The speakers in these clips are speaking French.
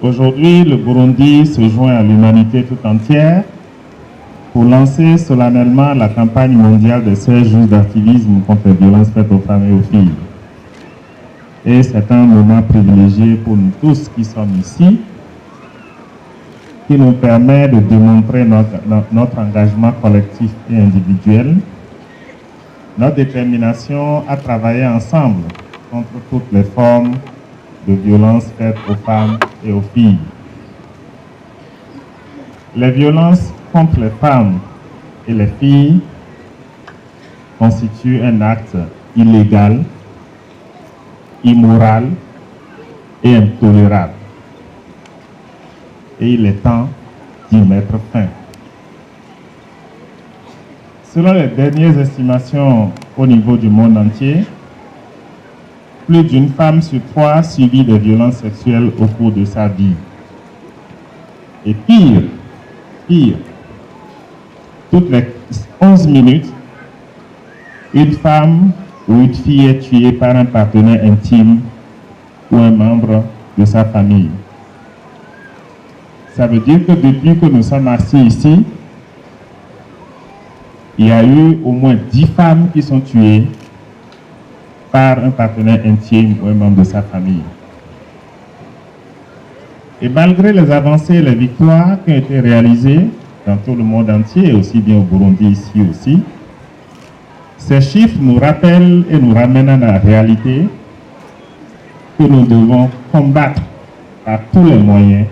Aujourd'hui, le Burundi se joint à l'humanité tout entière pour lancer solennellement la campagne mondiale des 16 jours d'activisme contre les violences faites aux femmes et aux filles. Et c'est un moment privilégié pour nous tous qui sommes ici, qui nous permet de démontrer notre engagement collectif et individuel, notre détermination à travailler ensemble contre toutes les formes de violences faites aux femmes et aux filles. Les violences contre les femmes et les filles constituent un acte illégal, immoral et intolérable. Et il est temps d'y mettre fin. Selon les dernières estimations au niveau du monde entier, plus d'une femme sur 3 subit des violences sexuelles au cours de sa vie. Et pire, toutes les 11 minutes, une femme ou une fille est tuée par un partenaire intime ou un membre de sa famille. Ça veut dire que depuis que nous sommes assis ici, il y a eu au moins 10 femmes qui sont tuées par un partenaire intime ou un membre de sa famille. Et malgré les avancées et les victoires qui ont été réalisées dans tout le monde entier, et aussi bien au Burundi ici aussi, ces chiffres nous rappellent et nous ramènent à la réalité que nous devons combattre par tous les moyens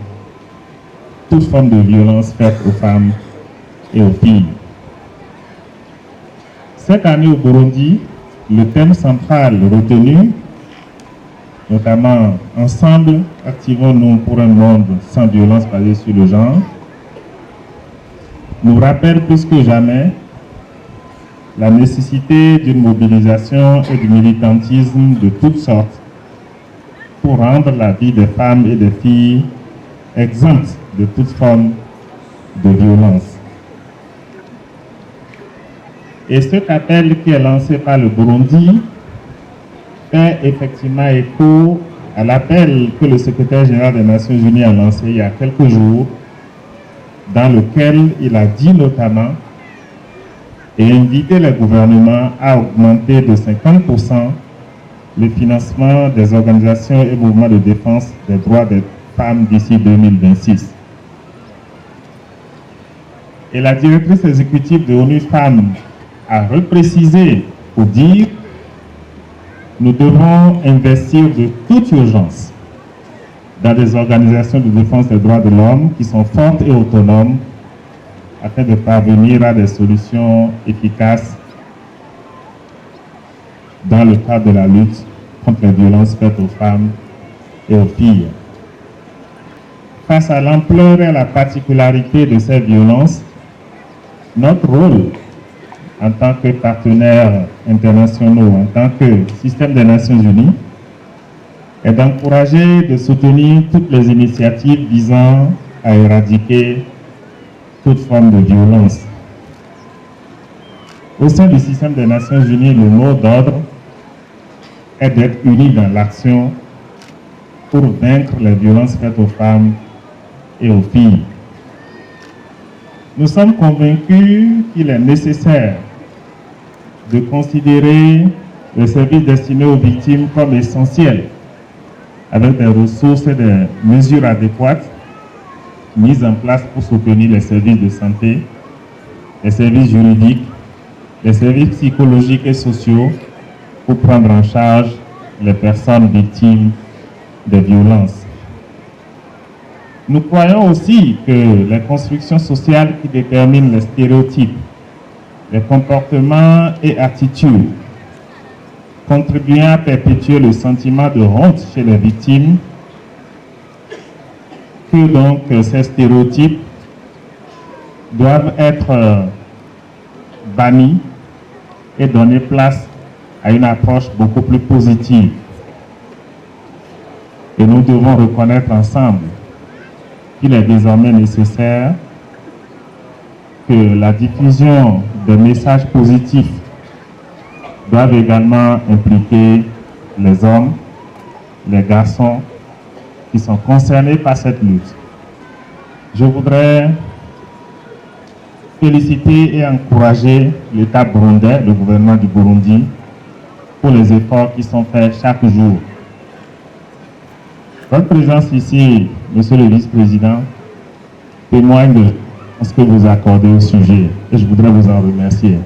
toute forme de violence faite aux femmes et aux filles. Cette année au Burundi, le thème central retenu, notamment Ensemble, activons-nous pour un monde sans violence basée sur le genre, nous rappelle plus que jamais la nécessité d'une mobilisation et du militantisme de toutes sortes pour rendre la vie des femmes et des filles exempte de toute forme de violence. Et cet appel qui est lancé par le Burundi fait effectivement écho à l'appel que le secrétaire général des Nations Unies a lancé il y a quelques jours, dans lequel il a dit notamment et invité les gouvernements à augmenter de 50% le financement des organisations et mouvements de défense des droits des femmes d'ici 2026. Et la directrice exécutive de ONU Femmes a reprécisé pour dire nous devons investir de toute urgence dans des organisations de défense des droits de l'homme qui sont fortes et autonomes afin de parvenir à des solutions efficaces dans le cadre de la lutte contre les violences faites aux femmes et aux filles. Face à l'ampleur et à la particularité de ces violences, notre rôle en tant que partenaires internationaux, en tant que système des Nations Unies, est d'encourager, de soutenir toutes les initiatives visant à éradiquer toute forme de violence. Au sein du système des Nations Unies, le mot d'ordre est d'être unis dans l'action pour vaincre les violences faites aux femmes et aux filles. Nous sommes convaincus qu'il est nécessaire de considérer les services destinés aux victimes comme essentiels, avec des ressources et des mesures adéquates mises en place pour soutenir les services de santé, les services juridiques, les services psychologiques et sociaux pour prendre en charge les personnes victimes de violences. Nous croyons aussi que les constructions sociales qui déterminent les stéréotypes, les comportements et attitudes contribuent à perpétuer le sentiment de honte chez les victimes, que donc ces stéréotypes doivent être bannis et donner place à une approche beaucoup plus positive. Et nous devons reconnaître ensemble qu'il est désormais nécessaire que la diffusion de messages positifs doivent également impliquer les hommes, les garçons qui sont concernés par cette lutte. Je voudrais féliciter et encourager l'État burundais, le gouvernement du Burundi, pour les efforts qui sont faits chaque jour. Votre présence ici, Monsieur le Vice-président, témoigne de ce que vous accordez au sujet et je voudrais vous en remercier.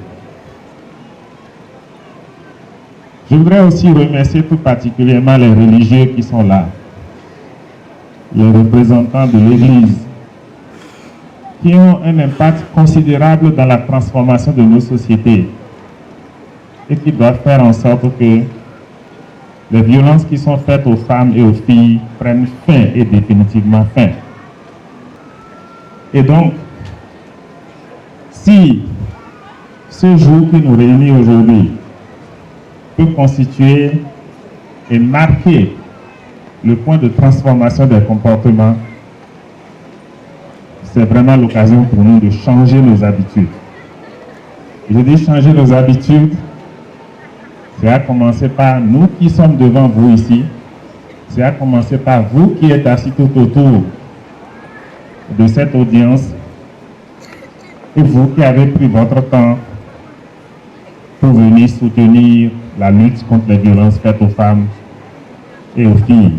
Je voudrais aussi remercier tout particulièrement les religieux qui sont là, les représentants de l'Église, qui ont un impact considérable dans la transformation de nos sociétés et qui doivent faire en sorte que les violences qui sont faites aux femmes et aux filles prennent fin et définitivement fin. Et donc, si ce jour qui nous réunit aujourd'hui peut constituer et marquer le point de transformation des comportements, c'est vraiment l'occasion pour nous de changer nos habitudes. Je dis changer nos habitudes, c'est à commencer par nous qui sommes devant vous ici, c'est à commencer par vous qui êtes assis tout autour de cette audience et vous qui avez pris votre temps pour venir soutenir la lutte contre les violences faites aux femmes et aux filles.